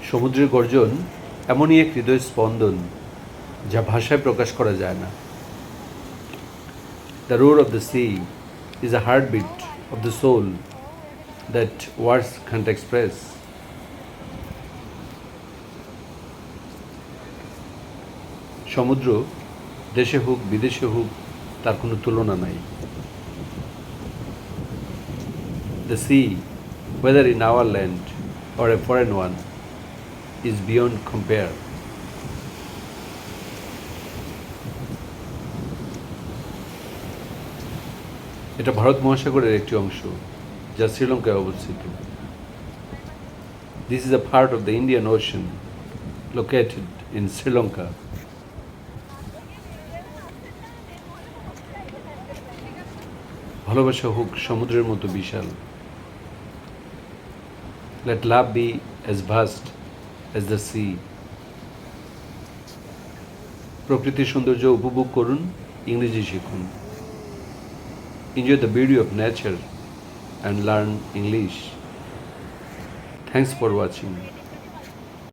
সমুদ্রের গর্জন এমনই এক হৃদয় স্পন্দন যা ভাষায় প্রকাশ করা যায় না। The roar of the sea is a heartbeat of the soul that words can't express. সমুদ্র দেশে হোক বিদেশে হোক তার কোনো তুলনা নাই। The sea, whether in our land or a foreign one, is beyond compare. এটা ভারত মহাসাগরের একটি অংশ যা শ্রীলঙ্কায় অবস্থিত। This is a part of the Indian Ocean located in Sri Lanka. ভালোবাসা হোক সমুদ্রের মতো বিশাল। Let love be as vast as the sea. প্রকৃতির সৌন্দর্য উপভোগ করুন, ইংরেজি শিখুন। Enjoy the beauty of nature and learn English. Thanks for watching.